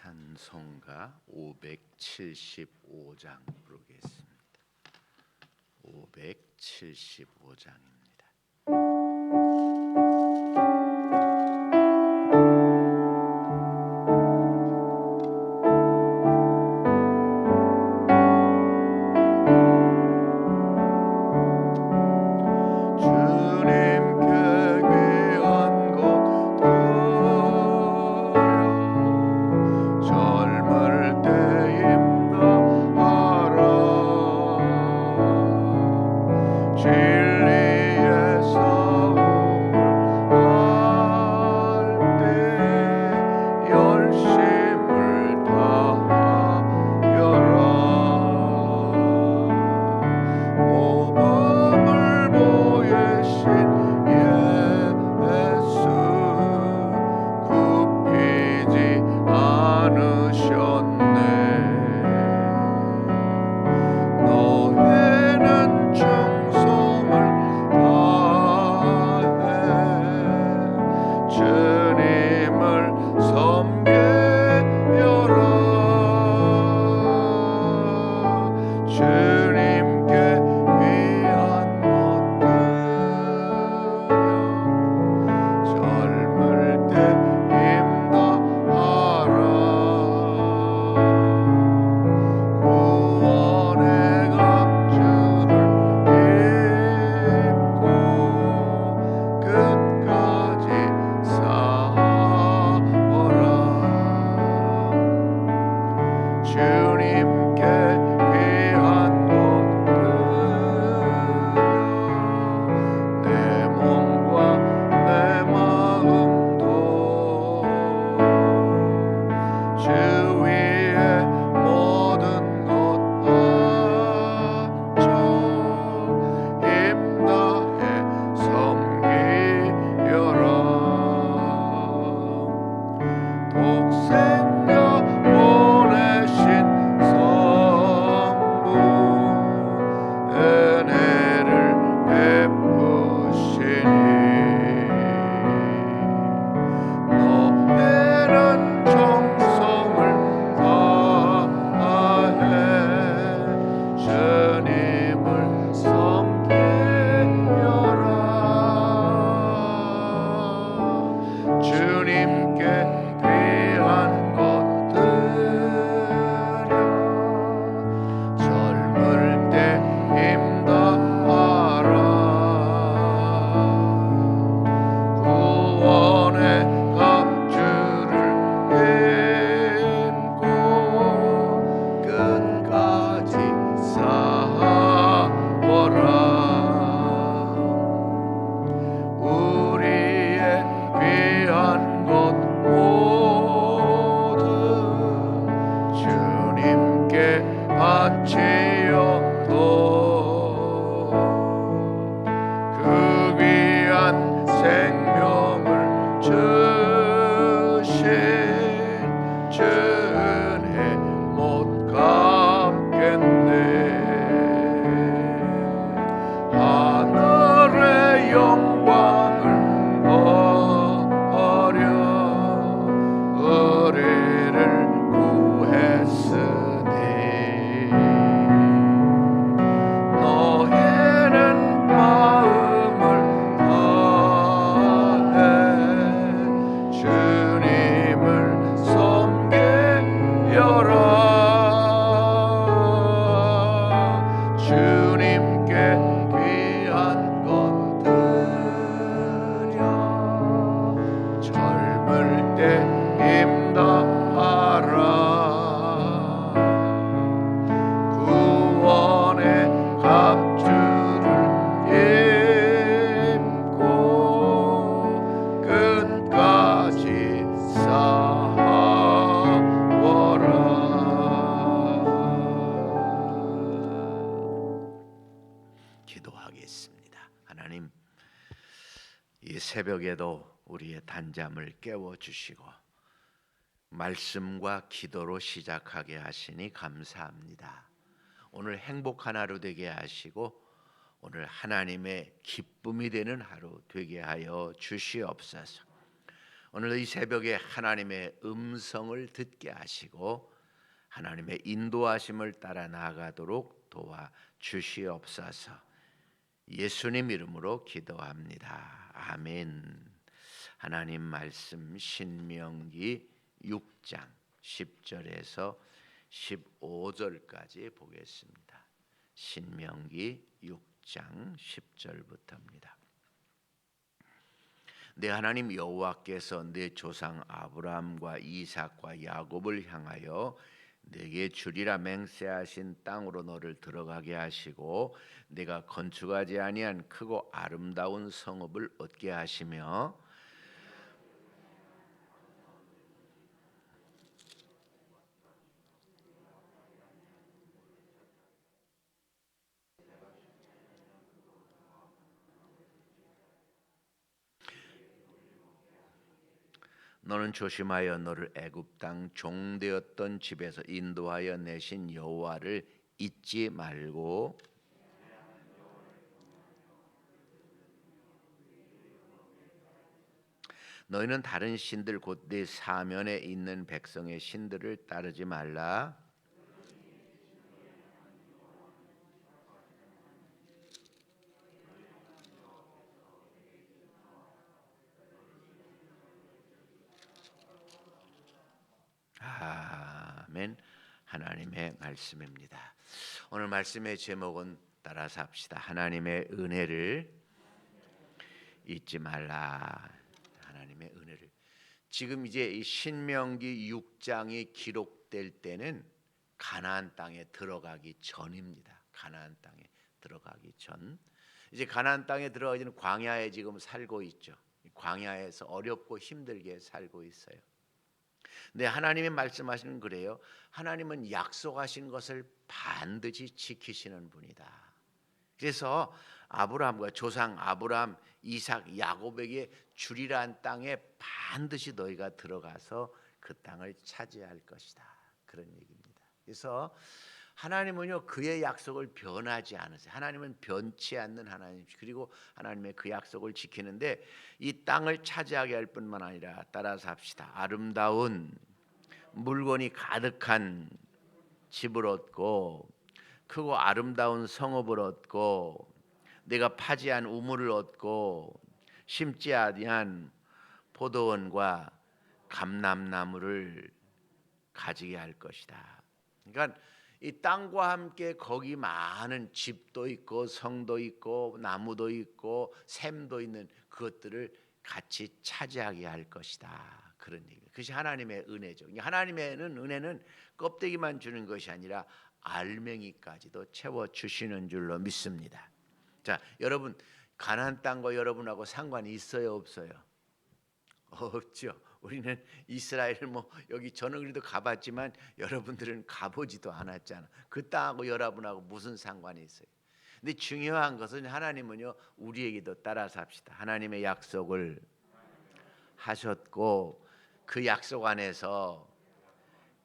찬송가 575장 부르겠습니다. 575장입니다. 기도하겠습니다. 하나님, 이 새벽에도 우리의 단잠을 깨워주시고 말씀과 기도로 시작하게 하시니 감사합니다. 오늘 행복한 하루 되게 하시고 오늘 하나님의 기쁨이 되는 하루 되게 하여 주시옵소서. 오늘 이 새벽에 하나님의 음성을 듣게 하시고 하나님의 인도하심을 따라 나아가도록 도와 주시옵소서. 예수님 이름으로 기도합니다. 아멘. 하나님 말씀 신명기 6장 10절에서 15절까지 보겠습니다. 신명기 6장 10절부터입니다. 내 하나님 여호와께서 내 조상 아브라함과 이삭과 야곱을 향하여 내게 주리라 맹세하신 땅으로 너를 들어가게 하시고 내가 건축하지 아니한 크고 아름다운 성읍을 얻게 하시며 너는 조심하여 너를 애굽 땅 종되었던 집에서 인도하여 내신 여호와를 잊지 말고 너희는 다른 신들 곧 네 사면에 있는 백성의 신들을 따르지 말라. 아멘. 하나님의 말씀입니다. 오늘 말씀의 제목은 따라서 합시다. 하나님의 은혜를 잊지 말라. 하나님의 은혜를. 지금 이제 이 신명기 6장이 기록될 때는 가나안 땅에 들어가기 전입니다. 가나안 땅에 들어가기 전. 이제 가나안 땅에 들어가기 전 광야에 지금 살고 있죠. 광야에서 어렵고 힘들게 살고 있어요. 네, 하나님이 말씀하시는 그래요. 하나님은 약속하신 것을 반드시 지키시는 분이다. 그래서 아브라함과 조상 아브라함, 이삭, 야곱에게 주리란 땅에 반드시 너희가 들어가서 그 땅을 차지할 것이다. 그런 얘기입니다. 그래서 하나님은요 그의 약속을 변하지 않으세요. 하나님은 변치 않는 하나님. 그리고 하나님의 그 약속을 지키는데 이 땅을 차지하게 할 뿐만 아니라 따라서 합시다. 아름다운 물건이 가득한 집을 얻고 크고 아름다운 성읍을 얻고 내가 파지한 우물을 얻고 심지 아니한 포도원과 감람나무를 가지게 할 것이다. 그러니까 이 땅과 함께 거기 많은 집도 있고 성도 있고 나무도 있고 샘도 있는 그것들을 같이 차지하게 할 것이다. 그런 얘기. 그것이 하나님의 은혜죠. 하나님의 은혜는 껍데기만 주는 것이 아니라 알맹이까지도 채워 주시는 줄로 믿습니다. 자, 여러분 가나안 땅과 여러분하고 상관이 있어요, 없어요? 없죠. 우리는 이스라엘을 여기 저는 그래도 가봤지만 여러분들은 가보지도 않았잖아. 그 땅하고 여러분하고 무슨 상관이 있어요? 근데 중요한 것은 하나님은요 우리에게도 따라서 합시다. 하나님의 약속을 하셨고 그 약속 안에서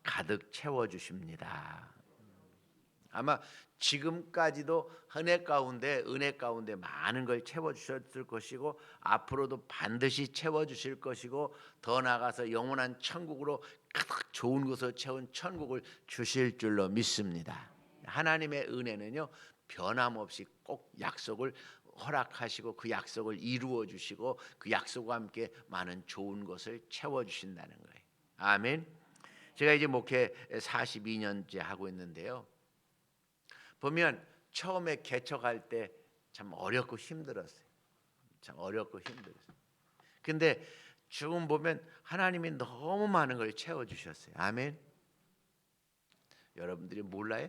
가득 채워 주십니다. 아마 지금까지도 은혜 가운데 많은 걸 채워 주셨을 것이고 앞으로도 반드시 채워 주실 것이고 더 나아가서 영원한 천국으로 가득 좋은 것을 채운 천국을 주실 줄로 믿습니다. 하나님의 은혜는요 변함없이 꼭 약속을 허락하시고 그 약속을 이루어 주시고 그 약속과 함께 많은 좋은 것을 채워 주신다는 거예요. 아멘. 제가 이제 목회 42년째 하고 있는데요. 보면 처음에 개척할 때 참 어렵고 힘들었어요. 참 어렵고 힘들었어요. 근데 지금 보면 하나님이 너무 많은 걸 채워주셨어요. 아멘. 여러분들이 몰라요?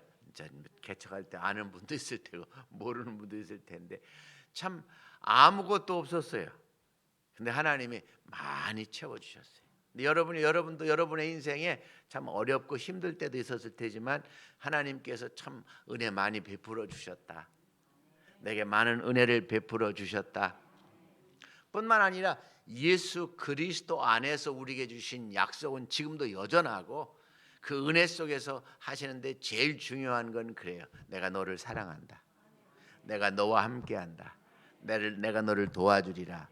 개척할 때 아는 분도 있을 테고 모르는 분도 있을 텐데 참 아무것도 없었어요. 근데 하나님이 많이 채워주셨어요. 근데 여러분도 여러분의 인생에 참 어렵고 힘들 때도 있었을 테지만 하나님께서 참 은혜 많이 베풀어 주셨다. 내게 많은 은혜를 베풀어 주셨다. 뿐만 아니라 예수 그리스도 안에서 우리에게 주신 약속은 지금도 여전하고 그 은혜 속에서 하시는데 제일 중요한 건 그래요. 내가 너를 사랑한다. 내가 너와 함께한다. 내가 너를 도와주리라.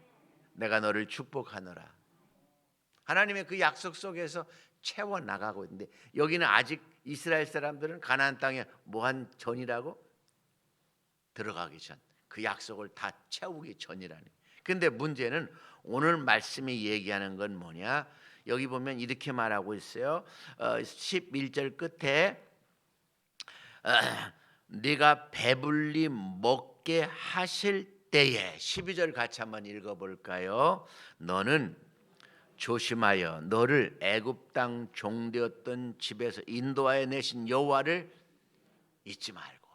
내가 너를 축복하노라. 하나님의 그 약속 속에서 채워 나가고 있는데 여기는 아직 이스라엘 사람들은 가나안 땅에 뭐한 전이라고? 들어가기 전, 그 약속을 다 채우기 전이라는. 근데 문제는 오늘 말씀이 얘기하는 건 뭐냐? 여기 보면 이렇게 말하고 있어요. 11절 끝에 네가 배불리 먹게 하실 때에, 12절 같이 한번 읽어볼까요? 너는 조심하여 너를 애굽 땅 종되었던 집에서 인도하여 내신 여호와를 잊지 말고.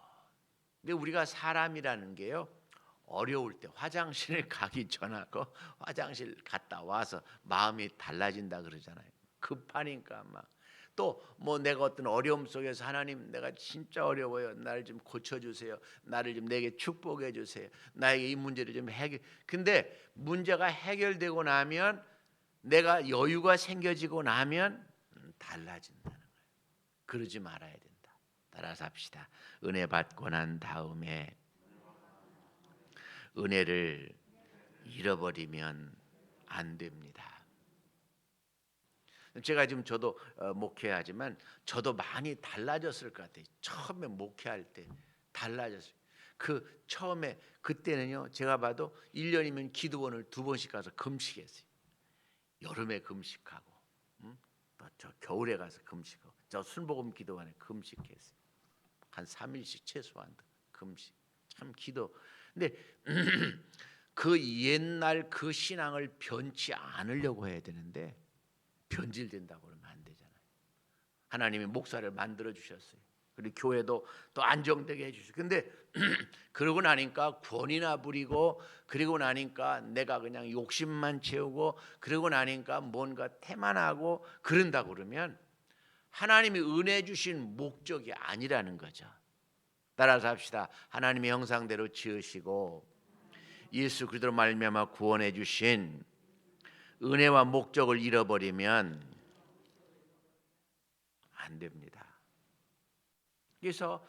근데 우리가 사람이라는 게요, 어려울 때 화장실을 가기 전하고 화장실 갔다 와서 마음이 달라진다 그러잖아요. 급하니까 막. 또 뭐 내가 어떤 어려움 속에서 하나님 내가 진짜 어려워요. 나를 좀 고쳐주세요. 나를 좀 내게 축복해 주세요. 나에게 이 문제를 좀 해결. 근데 문제가 해결되고 나면, 내가 여유가 생겨지고 나면 달라진다는 거예요. 그러지 말아야 된다. 따라서 합시다. 은혜 받고 난 다음에 은혜를 잃어버리면 안 됩니다. 제가 지금 저도 목회하지만 저도 많이 달라졌을 것 같아요. 처음에 목회할 때 달라졌어요. 그 처음에 그때는요, 제가 봐도 1년이면 기도원을 2번씩 가서 금식했어요. 여름에 금식하고, 또 저 겨울에 가서 금식하고, 저 순복음 기도원에 금식했어요. 한 3일씩 최소한 금식. 참 기도. 근데 그 옛날 그 신앙을 변치 않으려고 해야 되는데 변질된다고 그러면 안 되잖아요. 하나님이 목사를 만들어 주셨어요. 그리고 교회도 또 안정되게 해주셨어요. 근데 그러고 나니까 권이나 부리고, 그리고 나니까 내가 그냥 욕심만 채우고, 그러고 나니까 뭔가 태만하고 그런다 그러면 하나님이 은혜 주신 목적이 아니라는 거죠. 따라서 합시다. 하나님의 형상대로 지으시고 예수 그리스도로 말미암아 구원해 주신 은혜와 목적을 잃어버리면 안 됩니다. 그래서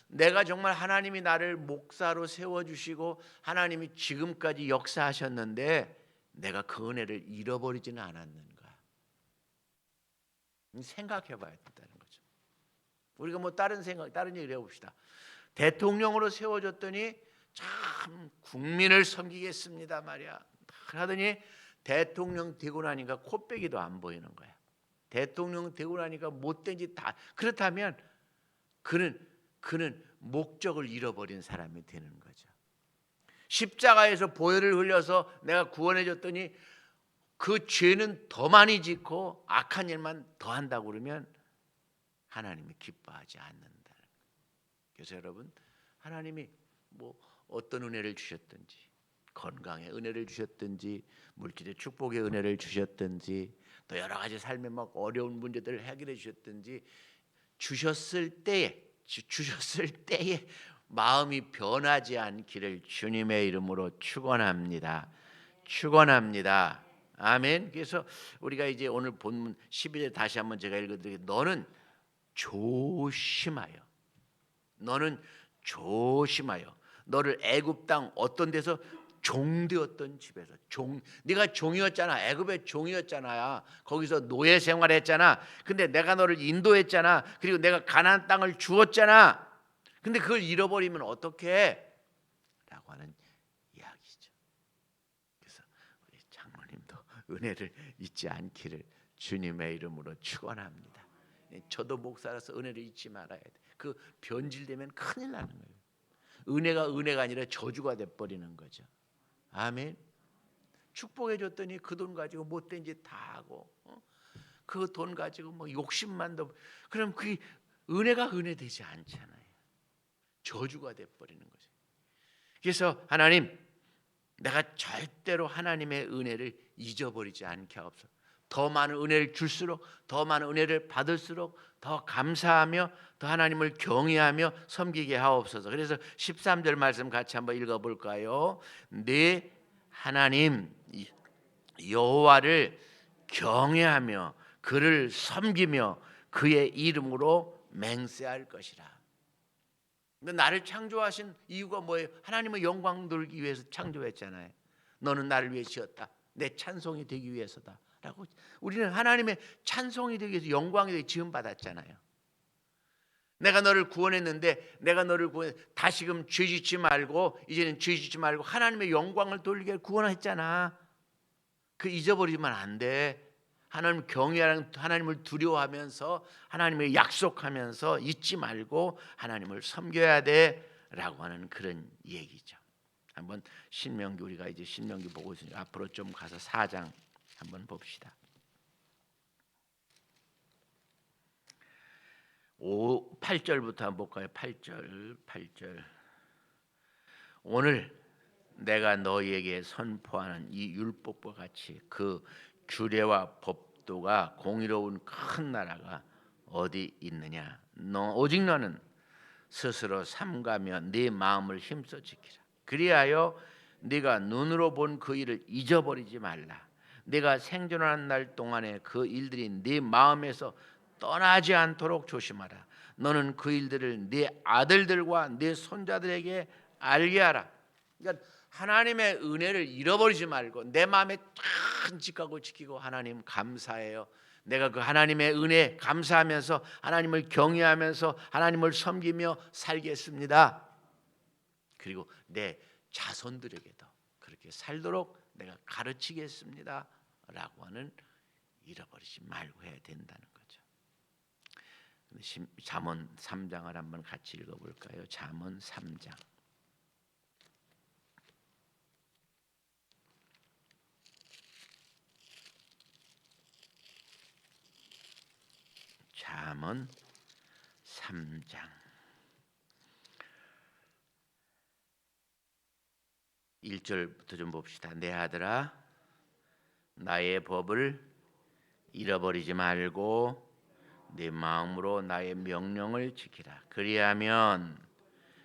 내가 정말 하나님이 나를 목사로 세워주시고 하나님이 지금까지 역사하셨는데 내가 그 은혜를 잃어버리지는 않았는가 생각해 봐야 된다는 거죠. 우리가 뭐 다른 얘기를 해봅시다. 대통령으로 세워졌더니 참 국민을 섬기겠습니다 말이야 하더니 대통령 되고 나니까 코빼기도 안 보이는 거야. 대통령 되고 나니까 못된 짓 다. 그렇다면 그는 목적을 잃어버린 사람이 되는 거죠. 십자가에서 보혈을 흘려서 내가 구원해 줬더니 그 죄는 더 많이 짓고 악한 일만 더 한다고 그러면 하나님이 기뻐하지 않는다는 거예요. 그래서 여러분, 하나님이 뭐 어떤 은혜를 주셨든지, 건강의 은혜를 주셨든지, 물질의 축복의 은혜를 주셨든지, 또 여러 가지 삶의 막 어려운 문제들을 해결해 주셨든지 주셨을 때에 마음이 변하지 않기를 주님의 이름으로 축원합니다. 축원합니다. 아멘. 그래서 우리가 이제 오늘 본문 12절 다시 한번 제가 읽어드리겠습니다. 너는 조심하여 너를 애굽 땅 어떤 데서 종되었던 집에서 네가 종이었잖아. 애굽의 종이었잖아. 거기서 노예 생활했잖아. 근데 내가 너를 인도했잖아. 그리고 내가 가나안 땅을 주었잖아. 근데 그걸 잃어버리면 어떡해? 라고 하는 이야기죠. 그래서 우리 장로님도 은혜를 잊지 않기를 주님의 이름으로 축원합니다. 저도 목사라서 은혜를 잊지 말아야 돼. 그 변질되면 큰일 나는 거예요. 은혜가 아니라 저주가 돼 버리는 거죠. 아멘. 축복해 줬더니 그 돈 가지고 못된 짓 다 하고, 그 돈 가지고 뭐 욕심만 더, 그럼 그게 은혜가 은혜 되지 않잖아요. 저주가 돼 버리는 거죠. 그래서 하나님, 내가 절대로 하나님의 은혜를 잊어버리지 않게 하옵소서. 더 많은 은혜를 줄수록, 더 많은 은혜를 받을수록 더 감사하며 더 하나님을 경외하며 섬기게 하옵소서. 그래서 13절 말씀 같이 한번 읽어볼까요? 네 하나님 여호와를 경외하며 그를 섬기며 그의 이름으로 맹세할 것이라. 근데 나를 창조하신 이유가 뭐예요? 하나님의 영광 돌기 위해서 창조했잖아요. 너는 나를 위해 지었다. 내 찬송이 되기 위해서다. 라고. 우리는 하나님의 찬송이 되기 위해서 영광이 되기 지음 받았잖아요. 내가 너를 구원했는데 내가 너를 구원 다시금 죄짓지 말고 이제는 죄짓지 말고 하나님의 영광을 돌리게 구원했잖아. 그 잊어버리면 안 돼. 하나님 경외하는 하나님을 두려워하면서 하나님을 약속하면서 잊지 말고 하나님을 섬겨야 돼라고 하는 그런 얘기죠. 한번 신명기 우리가 이제 신명기 보고 있으니까 앞으로 좀 가서 4장 한번 봅시다. 8절부터 한번 볼까요? 8절. 오늘 내가 너희에게 선포하는 이 율법과 같이 그 규례와 법도가 공의로운 큰 나라가 어디 있느냐? 오직 너는 스스로 삼가며 네 마음을 힘써 지키라. 그리하여 네가 눈으로 본 그 일을 잊어버리지 말라. 네가 생존하는 날 동안에 그 일들이 네 마음에서 떠나지 않도록 조심하라. 너는 그 일들을 네 아들들과 네 손자들에게 알게 하라. 그러니까 하나님의 은혜를 잃어버리지 말고 내 마음에 간직하고 지키고 하나님 감사해요. 내가 그 하나님의 은혜 감사하면서 하나님을 경외하면서 하나님을 섬기며 살겠습니다. 그리고 내 자손들에게도 그렇게 살도록 내가 가르치겠습니다. 라고 하는 잃어버리지 말고 해야 된다는 거죠. 잠언 3장을 한번 같이 읽어볼까요? 잠언 3장. 잠언 3장 1절부터 좀 봅시다. 내 아들아 나의 법을 잃어버리지 말고 네 마음으로 나의 명령을 지키라. 그리하면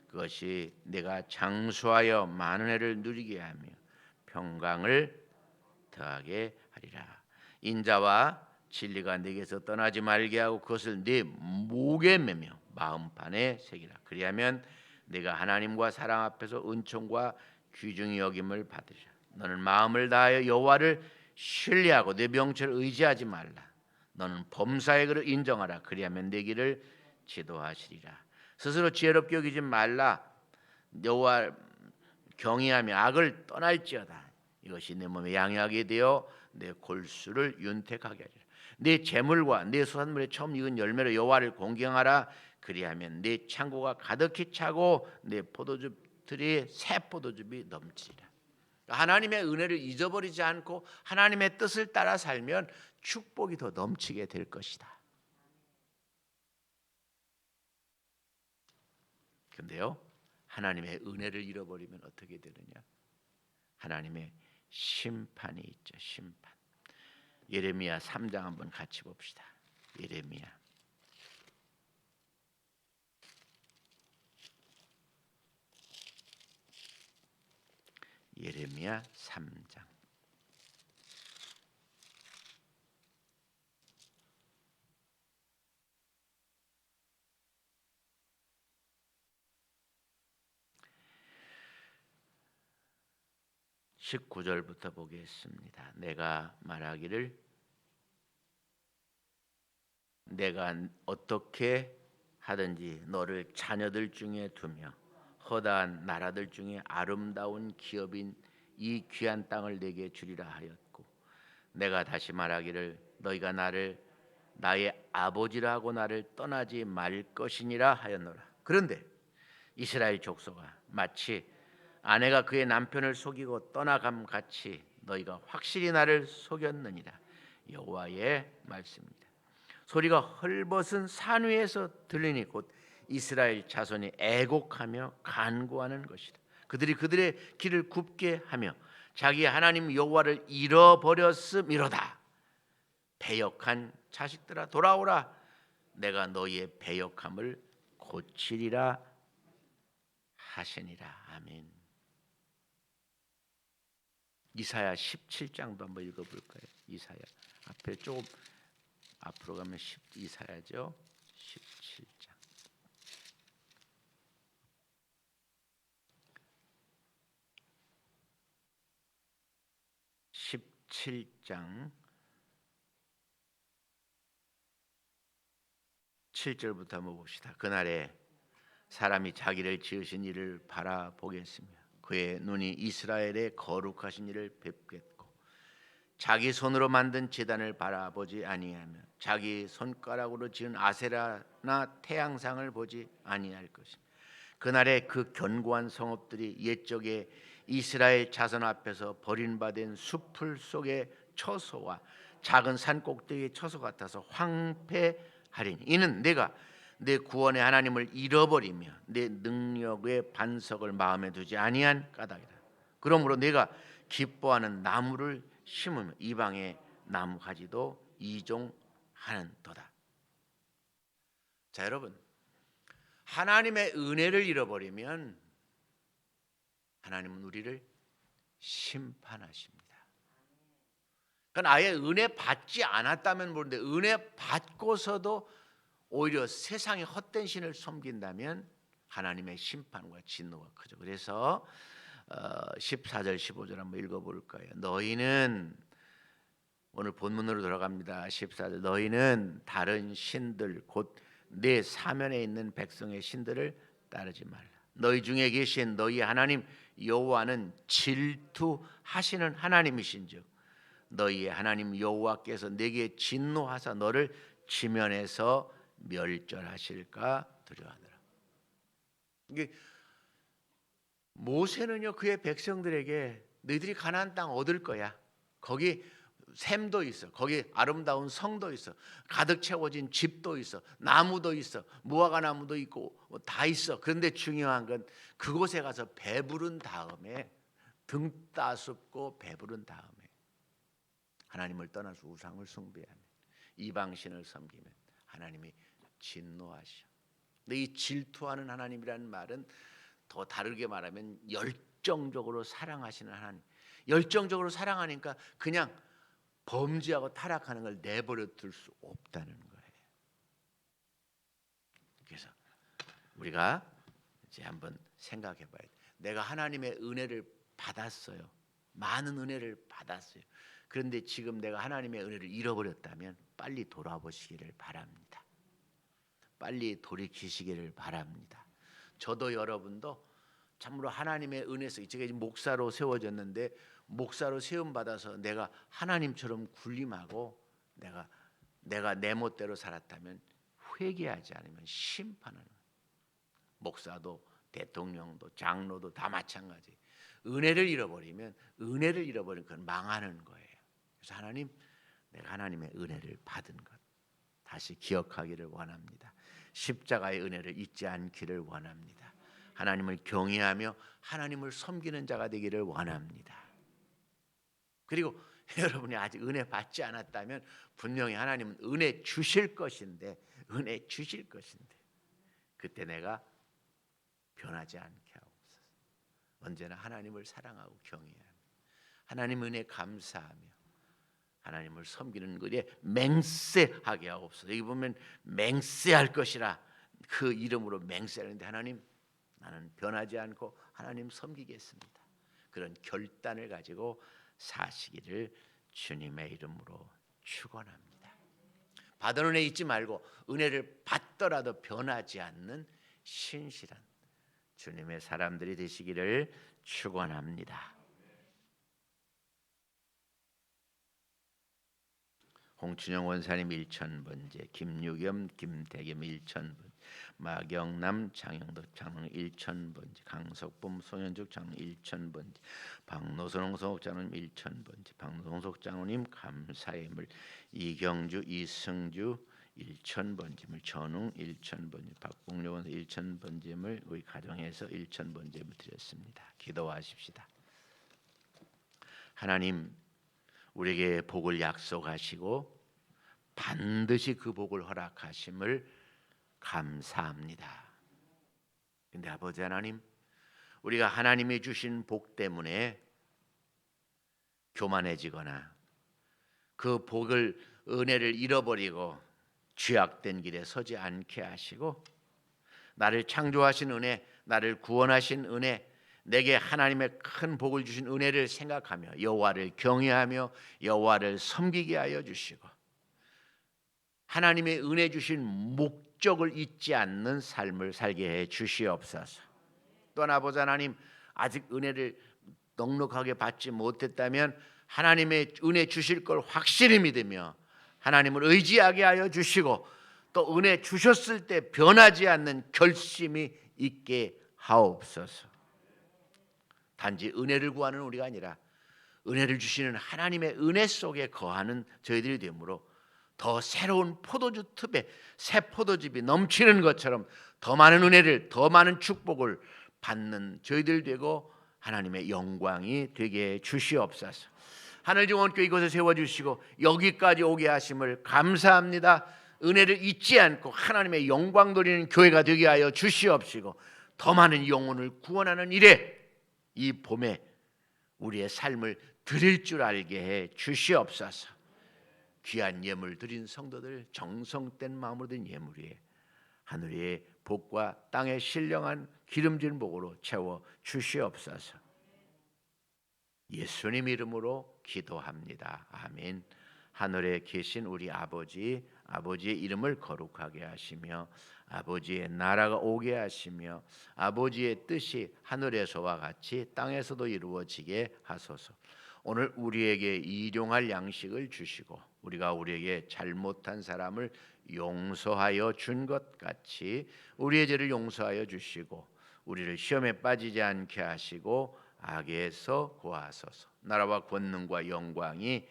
그것이 내가 장수하여 많은 해를 누리게 하며 평강을 더하게 하리라. 인자와 진리가 네게서 떠나지 말게 하고 그것을 네 목에 매며 마음판에 새기라. 그리하면 네가 하나님과 사랑 앞에서 은총과 귀중히 여김을 받으리라. 너는 마음을 다하여 여호와를 신뢰하고 내 명철을 의지하지 말라. 너는 범사의 그를 인정하라. 그리하면 내 길을 지도하시리라. 스스로 지혜롭게 여기지 말라. 여호와 경외하며 악을 떠날지어다. 이것이 내 몸에 양약이 되어 내 골수를 윤택하게 하리라. 네 재물과 네 소산물의 처음 익은 열매로 여호와를 공경하라. 그리하면 네 창고가 가득히 차고 네 포도즙들이 새 포도즙이 넘치리라. 하나님의 은혜를 잊어버리지 않고 하나님의 뜻을 따라 살면 축복이 더 넘치게 될 것이다. 그런데요, 하나님의 은혜를 잃어버리면 어떻게 되느냐? 하나님의 심판이 있죠. 심판. 예레미야 3장 한번 같이 봅시다. 예레미야 3장 19절부터 보겠습니다. 내가 말하기를 내가 어떻게 하든지 너를 자녀들 중에 두며 허다한 나라들 중에 아름다운 기업인 이 귀한 땅을 내게 주리라 하였고 내가 다시 말하기를 너희가 나를 나의 아버지라 하고 나를 떠나지 말 것이니라 하였노라. 그런데 이스라엘 족속아 마치 아내가 그의 남편을 속이고 떠나감 같이 너희가 확실히 나를 속였느니라. 여호와의 말씀입니다. 소리가 헐벗은 산 위에서 들리니 곧 이스라엘 자손이 애곡하며 간구하는 것이다. 그들이 그들의 길을 굽게 하며 자기 하나님 여호와를 잃어버렸음이로다. 배역한 자식들아 돌아오라. 내가 너희의 배역함을 고치리라 하시니라. 아멘. 이사야 17장도 한번 읽어볼까요? 이사야 앞에 조금 앞으로 가면 이사야죠. 17장 17장 7절부터 한번 봅시다. 그날에 사람이 자기를 지으신 이를 바라보겠으며 그의 눈이 이스라엘의 거룩하신 이를 뵙겠고 자기 손으로 만든 제단을 바라보지 아니하며 자기 손가락으로 지은 아세라나 태양상을 보지 아니할 것이며 그날에 그 견고한 성읍들이 옛적에 이스라엘 자손 앞에서 버림받은 숲풀 속의 처소와 작은 산 꼭대기의 처소 같아서 황폐하리니 이는 내가 내 구원의 하나님을 잃어버리며 내 능력의 반석을 마음에 두지 아니한 까닭이다. 그러므로 내가 기뻐하는 나무를 심으며 이방의 나무 가지도 이종하는도다. 자, 여러분, 하나님의 은혜를 잃어버리면 하나님은 우리를 심판하십니다. 그러니까 아예 은혜 받지 않았다면 모르는데 은혜 받고서도 오히려 세상의 헛된 신을 섬긴다면 하나님의 심판과 진노가 크죠. 그래서 14절 15절 한번 읽어볼까요? 너희는 오늘 본문으로 돌아갑니다. 14절 너희는 다른 신들 곧 내 사면에 있는 백성의 신들을 따르지 말라. 너희 중에 계신 너희 하나님 여호와는 질투하시는 하나님이신즉 너희의 하나님 여호와께서 내게 진노하사 너를 지면에서 멸절하실까 두려워하노라. 이게 모세는요 그의 백성들에게 너희들이 가나안 땅 얻을 거야. 거기 샘도 있어. 거기 아름다운 성도 있어. 가득 채워진 집도 있어. 나무도 있어. 무화과 나무도 있고 다 있어. 그런데 중요한 건 그곳에 가서 배부른 다음에 등 따숩고 배부른 다음에 하나님을 떠나서 우상을 숭배하면 이방신을 섬기면 하나님이 진노하셔. 근데 이 질투하는 하나님이라는 말은 더 다르게 말하면 열정적으로 사랑하시는 하나님. 열정적으로 사랑하니까 그냥 범죄하고 타락하는 걸 내버려 둘 수 없다는 거예요. 그래서 우리가 이제 한번 생각해 봐야 돼. 내가 하나님의 은혜를 받았어요. 많은 은혜를 받았어요. 그런데 지금 내가 하나님의 은혜를 잃어버렸다면 빨리 돌아보시기를 바랍니다. 빨리 돌이키시기를 바랍니다. 저도 여러분도 참으로 하나님의 은혜에서 제가 목사로 세워졌는데 목사로 세움 받아서 내가 하나님처럼 군림하고 내가 내 멋대로 살았다면 회개하지 않으면 심판하는 거예요. 목사도 대통령도 장로도 다 마찬가지. 은혜를 잃어버리면 그건 망하는 거예요. 그래서 하나님, 내가 하나님의 은혜를 받은 것 다시 기억하기를 원합니다. 십자가의 은혜를 잊지 않기를 원합니다. 하나님을 경외하며 하나님을 섬기는 자가 되기를 원합니다. 그리고 여러분이 아직 은혜 받지 않았다면 분명히 하나님은 은혜 주실 것인데 그때 내가 변하지 않게 하옵소서. 언제나 하나님을 사랑하고 경외하며 하나님 은혜 감사하며 하나님을 섬기는 것에 맹세하게 하옵소서. 여기 보면 맹세할 것이라 그 이름으로 맹세하는데 하나님 나는 변하지 않고 하나님 섬기겠습니다. 그런 결단을 가지고 사시기를 주님의 이름으로 축원합니다. 받은 은혜 잊지 말고 은혜를 받더라도 변하지 않는 신실한 주님의 사람들이 되시기를 축원합니다. 홍춘영 원사님 1000번째, 김유겸, 김대겸 1000번째, 마경남, 장영덕 장로님 1000번째, 강석범, 송현죽 장로님 1000번째, 박노선홍 장로님 1000번째, 박노석 장로님 감사의물, 이경주, 이승주 1000번째물, 전웅 1000번째, 박봉료 원사 1000번째물, 우리 가정에서 1000번째물 드렸습니다. 기도하십시다. 하나님, 우리에게 복을 약속하시고 반드시 그 복을 허락하심을 감사합니다. 근데 아버지 하나님, 우리가 하나님이 주신 복 때문에 교만해지거나 그 복을 은혜를 잃어버리고 죄악된 길에 서지 않게 하시고 나를 창조하신 은혜, 나를 구원하신 은혜, 내게 하나님의 큰 복을 주신 은혜를 생각하며 여호와를 경외하며 여호와를 섬기게 하여 주시고 하나님의 은혜 주신 목적을 잊지 않는 삶을 살게 해 주시옵소서. 또한 아버지 하나님, 아직 은혜를 넉넉하게 받지 못했다면 하나님의 은혜 주실 걸 확실히 믿으며 하나님을 의지하게 하여 주시고, 또 은혜 주셨을 때 변하지 않는 결심이 있게 하옵소서. 단지 은혜를 구하는 우리가 아니라 은혜를 주시는 하나님의 은혜 속에 거하는 저희들이 되므로 더 새로운 포도주 즙에 새 포도즙이 넘치는 것처럼 더 많은 은혜를, 더 많은 축복을 받는 저희들 되고 하나님의 영광이 되게 해 주시옵소서. 하늘정원교회 이곳에 세워주시고 여기까지 오게 하심을 감사합니다. 은혜를 잊지 않고 하나님의 영광 돌리는 교회가 되게 하여 주시옵시고, 더 많은 영혼을 구원하는 일에 이 봄에 우리의 삶을 드릴 줄 알게 해 주시옵소서. 귀한 예물 드린 성도들, 정성된 마음으로 드린 예물 위에 하늘의 복과 땅의 신령한 기름진 복으로 채워 주시옵소서. 예수님 이름으로 기도합니다. 아멘. 하늘에 계신 우리 아버지, 아버지의 이름을 거룩하게 하시며 아버지의 나라가 오게 하시며 아버지의 뜻이 하늘에서와 같이 땅에서도 이루어지게 하소서. 오늘 우리에게 일용할 양식을 주시고 우리가 우리에게 잘못한 사람을 용서하여 준 것 같이 우리의 죄를 용서하여 주시고 우리를 시험에 빠지지 않게 하시고 악에서 구하소서. 나라와 권능과 영광이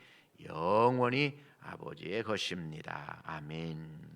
영원히 아버지의 것입니다. 아멘.